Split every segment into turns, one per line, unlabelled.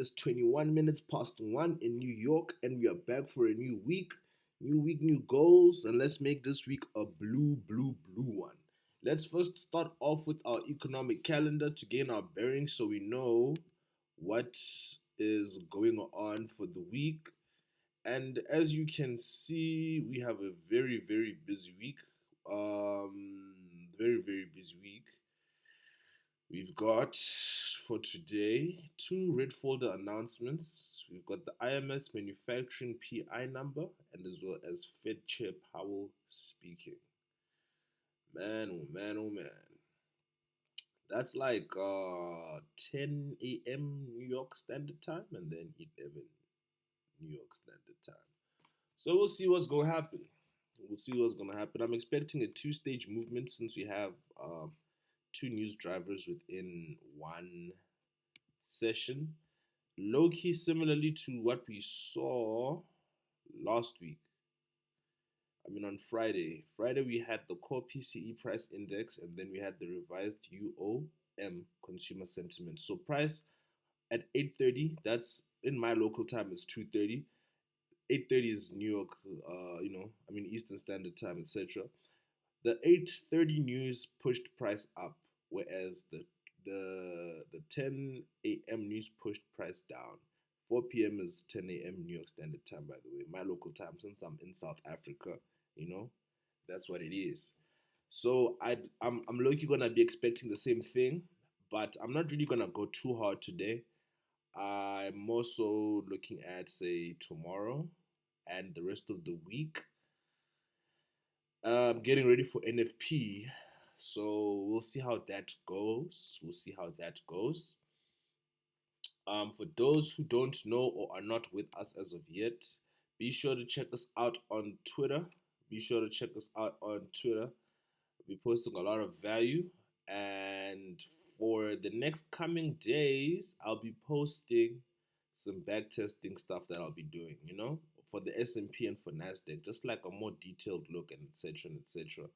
is 21 minutes past 1 in New York, and we are back for a new week. New week, new goals, and let's make this week a blue one. Let's first start off with our economic calendar to gain our bearings so we know what is going on for the week. And as you can see, we have a very busy week. Very busy week. We've got for today two red folder announcements. We've got the IMS manufacturing PI number and as well as Fed Chair Powell speaking. Man, oh man, oh man. That's like 10 a.m. New York Standard Time and then 11 New York Standard Time. So we'll see what's going to happen. We'll see what's going to happen. I'm expecting a two-stage movement since we have two news drivers within one session. Low key, similarly to what we saw last week. I mean, on Friday. Friday, we had the core PCE price index and then we had the revised UOM consumer sentiment. So, price at 8:30, that's in my local time, it's 2:30. 8:30 is New York, Eastern Standard Time, etc. The 8:30 news pushed price up, whereas the 10 a.m. news pushed price down. 4 p.m. is 10 a.m. New York Standard Time, by the way, my local time since I'm in South Africa. You know, that's what it is. So I'm low-key gonna be expecting the same thing, but I'm not really gonna go too hard today. I'm also looking at say tomorrow and the rest of the week. Getting ready for NFP. So we'll see how that goes. We'll see how that goes. For those who don't know or are not with us as of yet, be sure to check us out on Twitter. Be sure to check us out on Twitter. We'll be posting a lot of value. And for the next coming days, I'll be posting some back testing stuff that I'll be doing, for the S&P and for Nasdaq, just like a more detailed look and etc. and etc.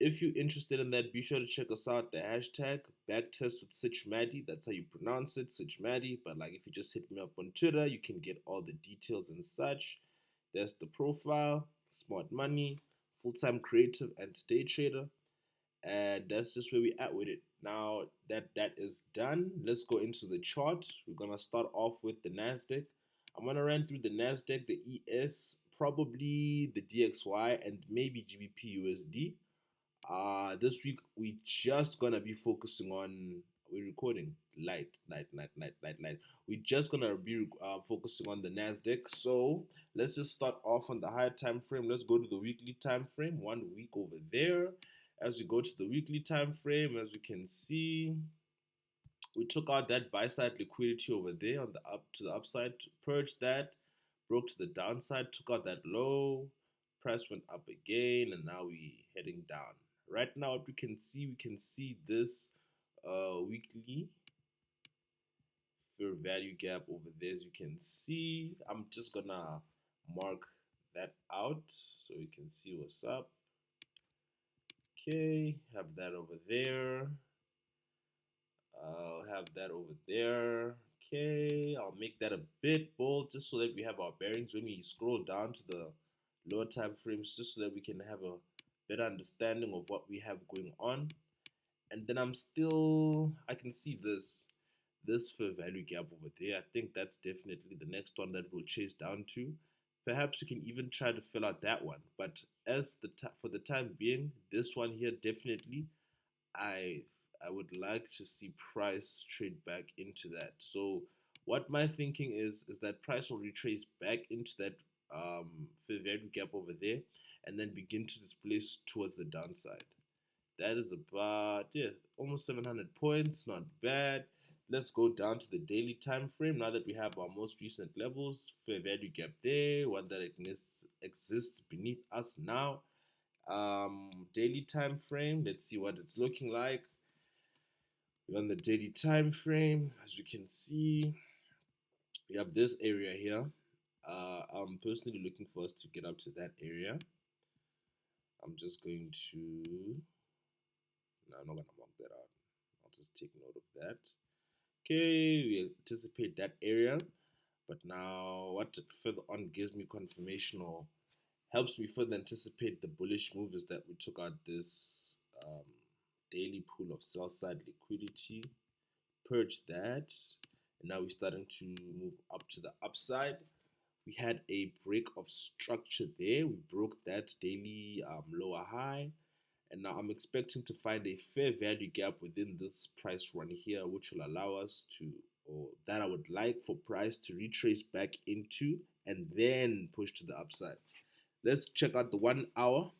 If you're interested in that, be sure to check us out. The hashtag backtest with Sitchmaddy. That's how you pronounce it, Sitchmaddy. But like if you just hit me up on Twitter, you can get all the details and such. There's the profile, smart money, full-time creative and day trader. And that's just where we're at with it. Now that is done, let's go into the chart. We're gonna start off with the Nasdaq. I'm gonna run through the Nasdaq, the ES, probably the DXY, and maybe GBPUSD. This week we just gonna be focusing on. We're recording light. We're just gonna be focusing on the Nasdaq. So let's just start off on the higher time frame. Let's go to the weekly time frame. 1 week over there. As we go to the weekly time frame, as you can see, we took out that buy side liquidity over there on the up to the upside, purged that, broke to the downside, took out that low, price went up again, and now we heading down. Right now, what we can see this weekly fair value gap over there. As you can see, I'm just gonna mark that out so we can see what's up. Okay, have that over there. I'll have that over there. Okay, I'll make that a bit bold just so that we have our bearings when we scroll down to the lower time frames, just so that we can have a better understanding of what we have going on. And then I can see this fair value gap over there. I think that's definitely the next one that we'll chase down to. Perhaps we can even try to fill out that one. But as for the time being, this one here definitely, I would like to see price trade back into that. So what my thinking is that price will retrace back into that fair value gap over there, and then begin to displace towards the downside. That is about almost 700 points. Not bad. Let's go down to the daily time frame now that we have our most recent levels. Fair value gap there, one that exists beneath us now. Daily time frame. Let's see what it's looking like. We're on the daily time frame. As you can see, we have this area here. I'm personally looking for us to get up to that area. I'm just going to. No, I'm not gonna mark that out. I'll just take note of that. Okay, we anticipate that area. But now, what further on gives me confirmation or helps me further anticipate the bullish move is that we took out this daily pool of sell side liquidity, purged that, and now we're starting to move up to the upside. We had a break of structure there. We broke that daily lower high, and now I'm expecting to find a fair value gap within this price run here, which will allow us to, or that I would like for price to retrace back into and then push to the upside. Let's check out the 1 hour.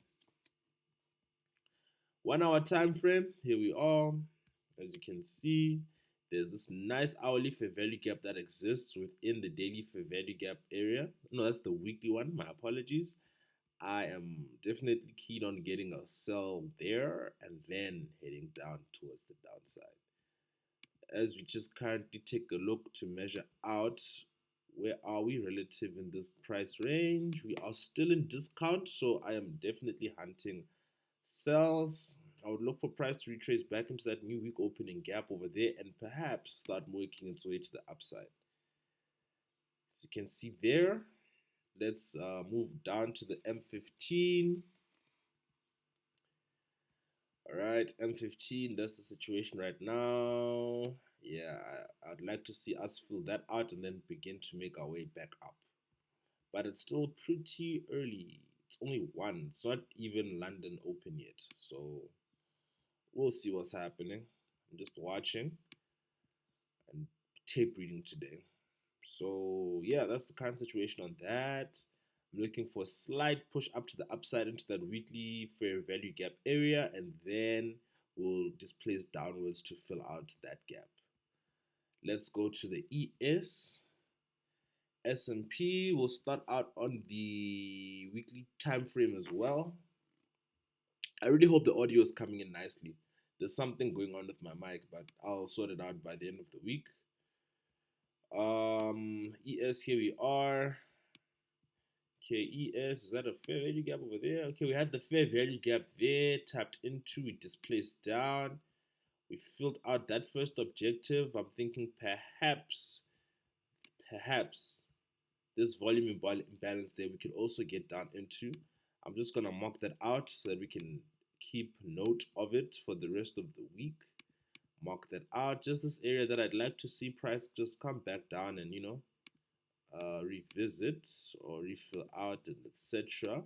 1 hour time frame. Here we are. As you can see, there's this nice hourly fair value gap that exists within the daily fair value gap area. No, that's the weekly one. My apologies. I am definitely keen on getting a sell there and then heading down towards the downside. As we just currently take a look to measure out where are we relative in this price range, we are still in discount, so I am definitely hunting sells. I would look for price to retrace back into that new week opening gap over there and perhaps start working its way to the upside. As you can see there, let's move down to the M15. All right, M15, that's the situation right now. Yeah, I'd like to see us fill that out and then begin to make our way back up. But it's still pretty early. It's only 1. It's not even London open yet. So we'll see what's happening. I'm just watching and tape reading today. So yeah, that's the current situation on that. I'm looking for a slight push up to the upside into that weekly fair value gap area, and then we'll displace downwards to fill out that gap. Let's go to the ES. S&P will start out on the weekly time frame as well. I really hope the audio is coming in nicely. There's something going on with my mic, but I'll sort it out by the end of the week. ES, here we are. Okay, ES, is that a fair value gap over there? Okay, we had the fair value gap there, tapped into, we displaced down. We filled out that first objective. I'm thinking perhaps this volume imbalance there we could also get down into. I'm just gonna mark that out so that we can keep note of it for the rest of the week. Mark that out. Just this area that I'd like to see price just come back down and revisit or refill out and etc.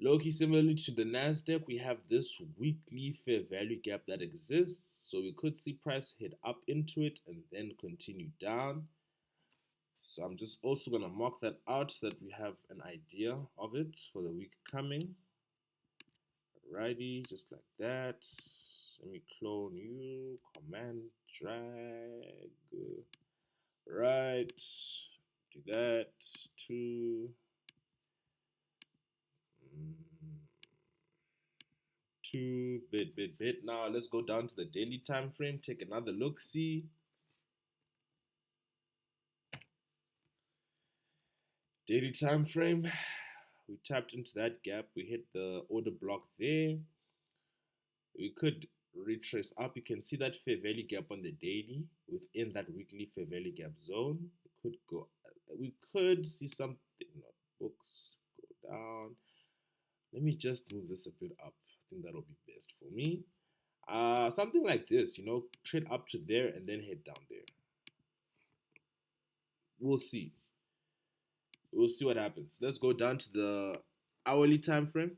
Low-key, similarly to the Nasdaq, we have this weekly fair value gap that exists, so we could see price head up into it and then continue down. So I'm just also going to mark that out so that we have an idea of it for the week coming. Alrighty, just like that. Let me clone you, command drag, right, do that, 2 bit. Now let's go down to the daily time frame, take another look, see. Daily time frame, we tapped into that gap, we hit the order block there. We could retrace up. You can see that fair value gap on the daily within that weekly fair value gap zone. We could see something, not books, go down. Let me just move this a bit up. I think that'll be best for me. Something like this, trade up to there and then head down there. We'll see. We'll see what happens. Let's go down to the hourly time frame.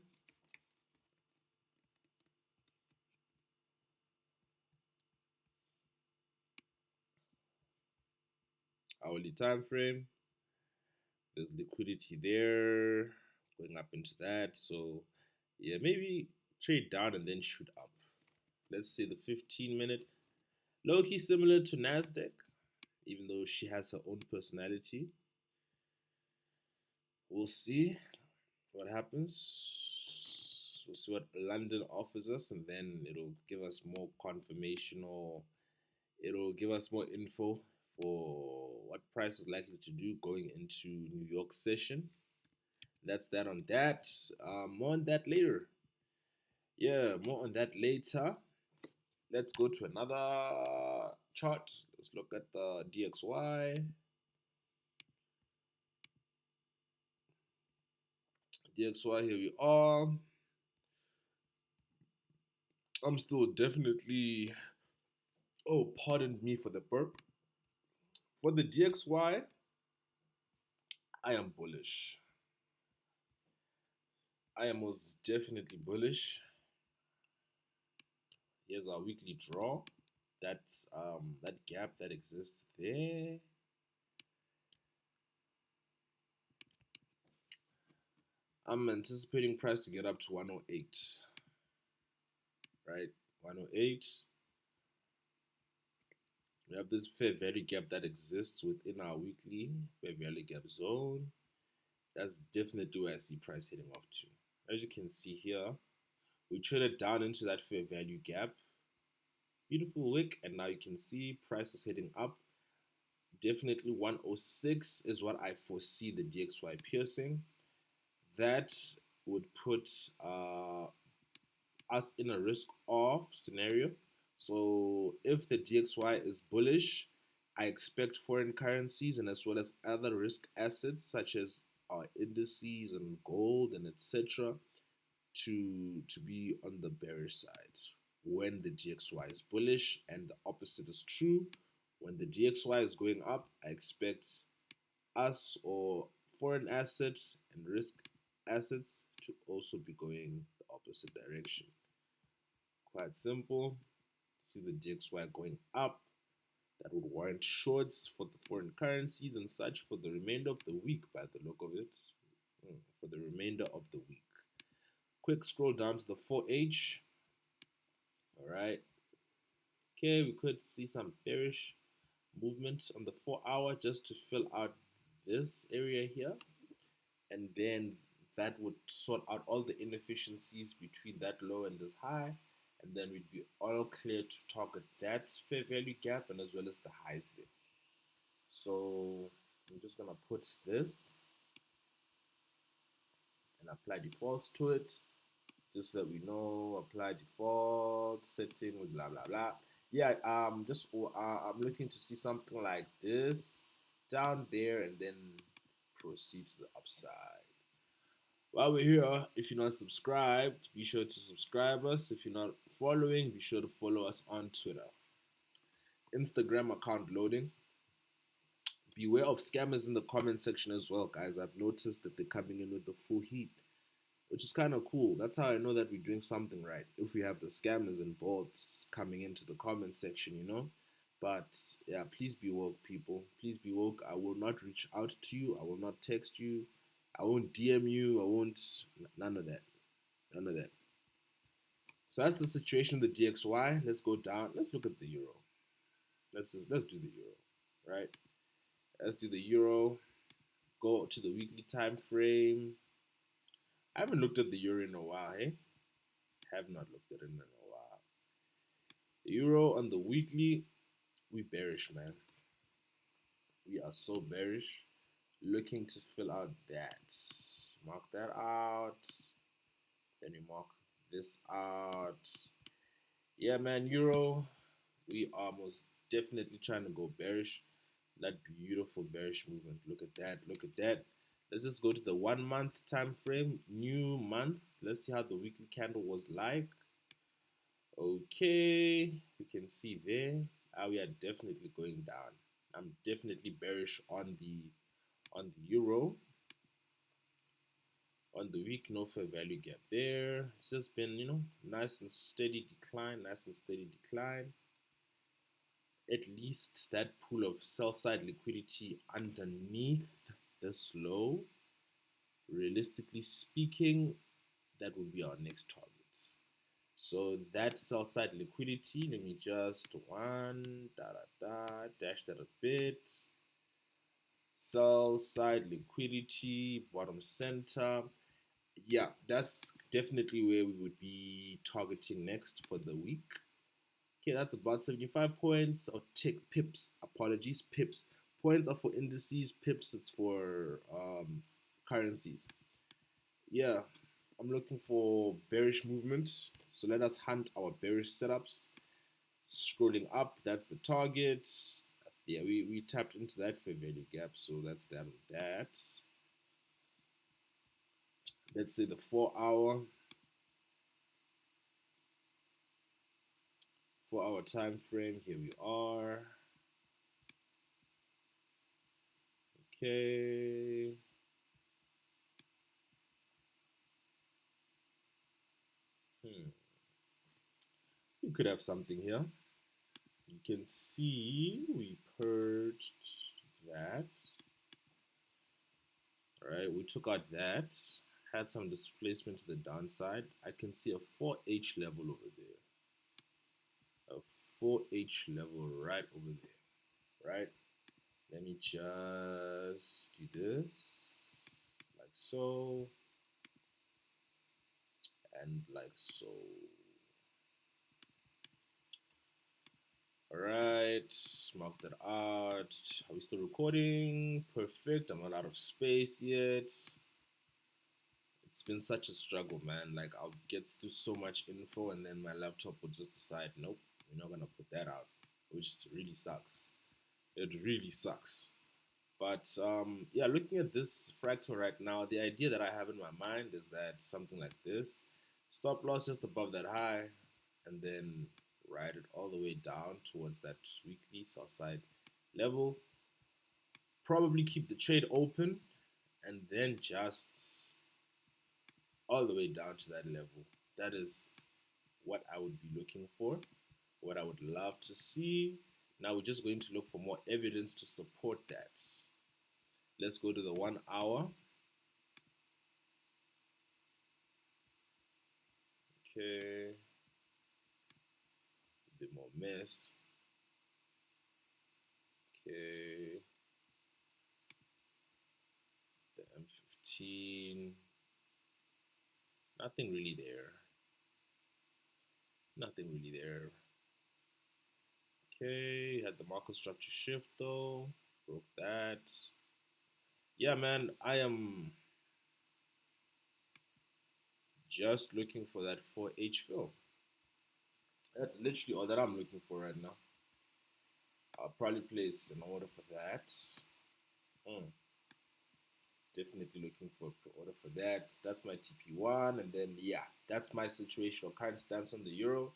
Hourly time frame. There's liquidity there going up into that. So yeah, maybe trade down and then shoot up. Let's say the 15-minute. Low-key similar to Nasdaq, even though she has her own personality. We'll see what happens. We'll see what London offers us, and then it'll give us more confirmation, or it'll give us more info for what price is likely to do going into New York session. That's that on that. More on that later. Yeah, more on that later. Let's go to another chart. Let's look at the DXY. DXY, here we are. I'm still definitely, oh, pardon me for the burp. For the DXY, I am bullish. I am most definitely bullish. Here's our weekly draw. That gap that exists there. I'm anticipating price to get up to 108. Right? 108. We have this fair value gap that exists within our weekly fair value gap zone. That's definitely where I see price hitting off to. As you can see here, we traded down into that fair value gap. Beautiful wick, and now you can see price is heading up. Definitely 106 is what I foresee the DXY piercing. That would put us in a risk off scenario. So if the DXY is bullish, I expect foreign currencies and as well as other risk assets such as our indices and gold and etc. to be on the bearish side when the DXY is bullish, and the opposite is true. When the DXY is going up, I expect us or foreign assets and risk assets to also be going the opposite direction. Quite simple. See the DXY going up. That would warrant shorts for the foreign currencies and such for the remainder of the week, by the look of it. For the remainder of the week. Quick scroll down to the 4H. All right. Okay, we could see some bearish movement on the 4 hour just to fill out this area here. And then that would sort out all the inefficiencies between that low and this high. And then we'd be all clear to target that fair value gap and as well as the highs there. So I'm just gonna put this and apply defaults to it, just so that we know. Apply default setting with blah blah blah. Yeah, I'm looking to see something like this down there and then proceed to the upside. While we're here, if you're not subscribed, be sure to subscribe us. If you're not following, be sure to follow us on Twitter. Instagram account loading. Beware of scammers in the comment section as well, guys. I've noticed that they're coming in with the full heat, which is kind of cool. That's how I know that we're doing something right. If we have the scammers and bots coming into the comment section, you know. But yeah, please be woke, people. Please be woke. I will not reach out to you. I will not text you. I won't DM you. I won't. None of that. None of that. So that's the situation with the DXY. Let's go down. Let's look at the euro. Let's do the euro, right? Let's do the euro. Go to the weekly time frame. I haven't looked at the euro in a while, hey? Have not looked at it in a while. The euro on the weekly, we bearish, man. We are so bearish. Looking to fill out that. Mark that out. Then we mark this out. Yeah, man, euro, we are most definitely trying to go bearish. That beautiful bearish movement. Look at that. Look at that. Let's just go to the 1 month time frame. New month. Let's see how the weekly candle was like. Okay, we can see there. We are definitely going down. I'm definitely bearish on the euro. On the week, no fair value gap there. It's just been, you know, nice and steady decline. Nice and steady decline. At least that pool of sell side liquidity underneath this low, realistically speaking, that would be our next target. So that sell side liquidity, let me just dash that a bit. Sell side liquidity, bottom center. Yeah, that's definitely where we would be targeting next for the week. Okay, that's about 75 points. Or take pips. Apologies, pips. Points are for indices. Pips, it's for currencies. Yeah, I'm looking for bearish movement. So let us hunt our bearish setups. Scrolling up, that's the target. Yeah, we tapped into that fair value gap, so that's that on that. Let's say the 4 hour time frame. Here we are. Okay. We could have something here. You can see we purged that. All right, we took out that, had some displacement to the downside. I can see a 4H level over there. A 4H level right over there, right? Let me just do this, like so, and like so. All right, mark that out. Are we still recording? Perfect. I'm not out of space yet. It's been such a struggle, man. Like, I'll get through so much info and then my laptop will just decide, nope, we're not gonna put that out, which really sucks. It really sucks. But yeah, looking at this fractal right now, the idea that I have in my mind is that something like this, stop loss just above that high, and then ride it all the way down towards that weekly south side level. Probably keep the trade open, and then just all the way down to that level. That is what I would be looking for, what I would love to see. Now we're just going to look for more evidence to support that. Let's go to the 1 hour. Okay, a bit more mess. Okay, the M15, nothing really there. Nothing really there. Okay, had the market structure shift though, broke that. Yeah, man, I am just looking for that 4H fill. That's literally all that I'm looking for right now. I'll probably place an order for that. Mm. Definitely looking for an order for that. That's my TP1, and then yeah, that's my situational current stance on the euro.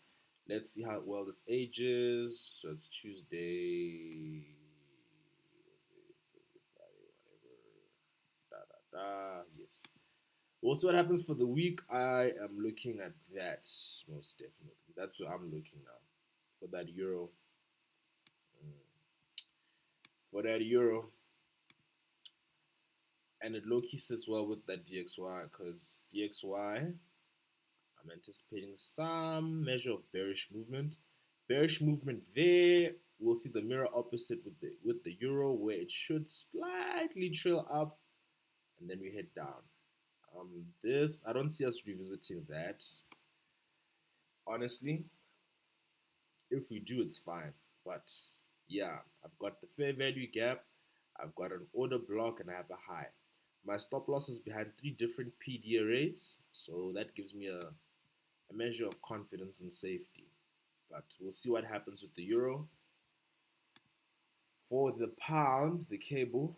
Let's see how well this ages. So it's Tuesday, Friday, whatever. Da da da. Yes. We'll see what happens for the week. I am looking at that most definitely. That's what I'm looking now for that euro. For that euro, and it low-key sits well with that DXY because DXY, I'm anticipating some measure of bearish movement. Bearish movement there. We'll see the mirror opposite with the euro where it should slightly trail up and then we head down. This I don't see us revisiting that. Honestly, if we do, it's fine. But yeah, I've got the fair value gap, I've got an order block, and I have a high. My stop loss is behind 3 different PD arrays, so that gives me a measure of confidence and safety. But we'll see what happens with the euro. For the pound, the cable,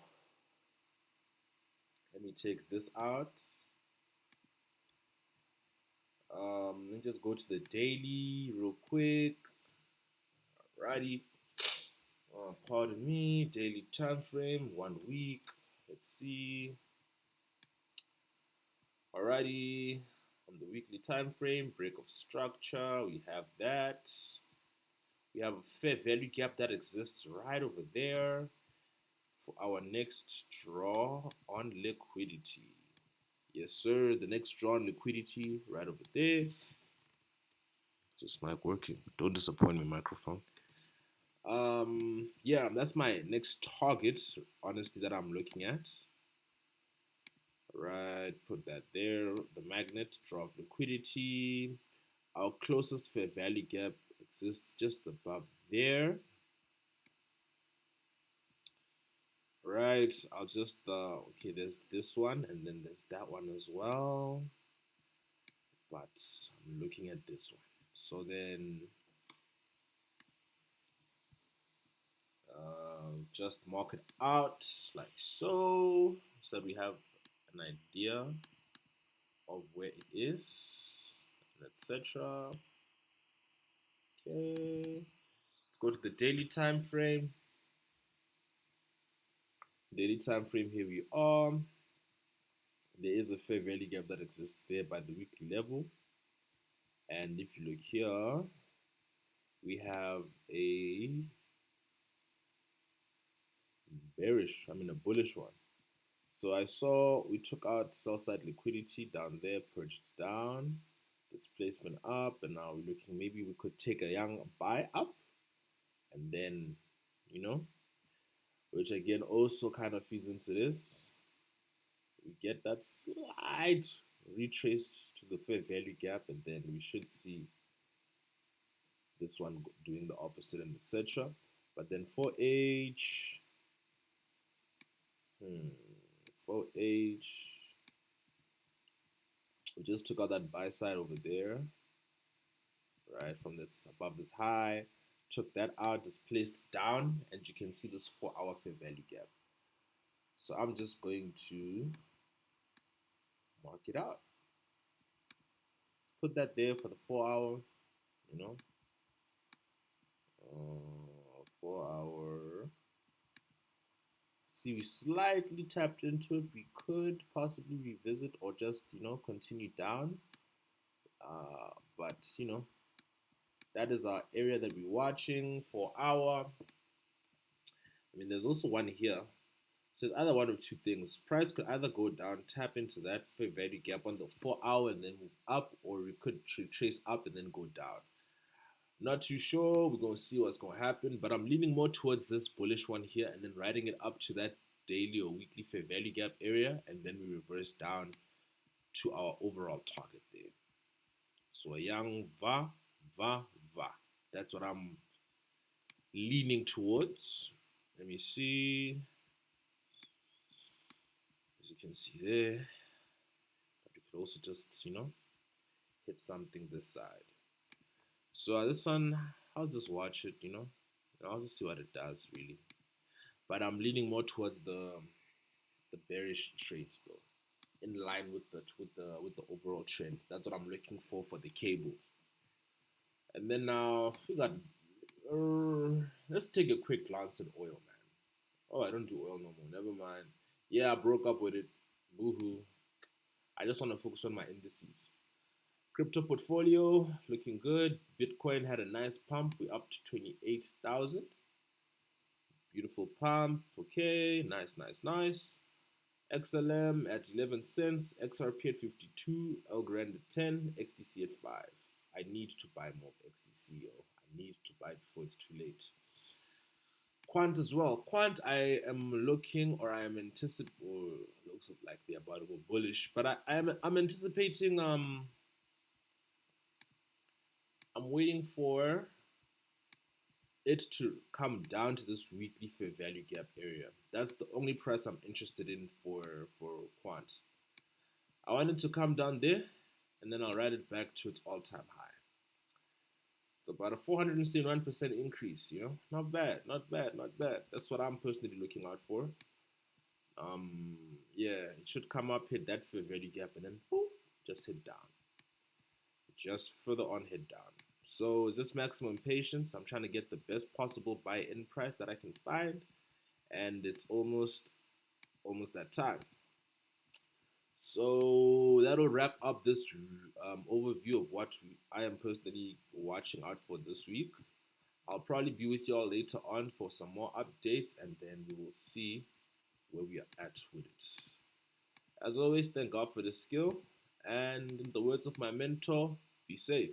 let me take this out. Let me just go to the daily real quick. Alrighty. Pardon me, daily time frame, 1 week. Let's see. Alrighty, on the weekly time frame, break of structure, we have that. We have a fair value gap that exists right over there for our next draw on liquidity. Yes, sir, the next draw on liquidity right over there. Is this mic working? Don't disappoint me, microphone. Yeah, that's my next target, honestly, that I'm looking at. Right, put that there. The magnet, draw of liquidity. Our closest fair value gap exists just above there. Right, I'll just, okay, there's this one and then there's that one as well. But I'm looking at this one. So then Just mark it out like so that we have an idea of where it is, etc. Okay, let's go to the daily time frame. Daily time frame, here we are. There is a fair value gap that exists there by the weekly level. And if you look here, we have a a bullish one. So I saw we took out sell side liquidity down there, purchased down, displacement up, and now we're looking, maybe we could take a young buy up, and then, which again also kind of feeds into this. We get that slight retraced to the fair value gap, and then we should see this one doing the opposite, and etc. But then for age, we just took out that buy side over there, right, from this above this high, took that out, displaced down, and you can see this 4-hour fair value gap. So I'm just going to mark it out. Put that there for the 4-hour, 4-hour. See, we slightly tapped into it. We could possibly revisit or just, continue down. But, that is our area that we're watching for our. There's also one here. So it's either one of two things. Price could either go down, tap into that fair value gap on the 4-hour and then move up, or we could trace up and then go down. Not too sure. We're going to see what's going to happen, but I'm leaning more towards this bullish one here and then riding it up to that daily or weekly fair value gap area, and then we reverse down to our overall target there. So a young va. That's what I'm leaning towards. Let me see. As you can see there, but you could also just, hit something this side. So this one, I'll just watch it, I'll just see what it does really. But I'm leaning more towards the bearish trades though, in line with the overall trend. That's what I'm looking for the cable. And then now we got. Let's take a quick glance at oil, man. Oh, I don't do oil no more. Never mind. Yeah, I broke up with it. Boohoo. I just want to focus on my indices. Crypto portfolio looking good. Bitcoin had a nice pump. We're up to 28,000. Beautiful pump. Okay, nice. XLM at 11 cents. XRP at 52. Elgrand at 10. XDC at 5. I need to buy more of XDC. I need to buy before it's too late. Quant as well. Quant, I am looking, or I am anticipating, looks like they're about to go bullish, but I'm anticipating. I'm waiting for it to come down to this weekly fair value gap area. That's the only price I'm interested in for Quant. I want it to come down there, and then I'll ride it back to its all-time high. It's about a 471% increase, Not bad. That's what I'm personally looking out for. Yeah, it should come up, hit that fair value gap, and then boom, just hit down. Just further on, hit down. So just maximum patience. I'm trying to get the best possible buy-in price that I can find, and it's almost that time. So that'll wrap up this overview of what I am personally watching out for this week. I'll probably be with y'all later on for some more updates, and then we will see where we are at with it. As always, thank God for the skill, and in the words of my mentor, be safe.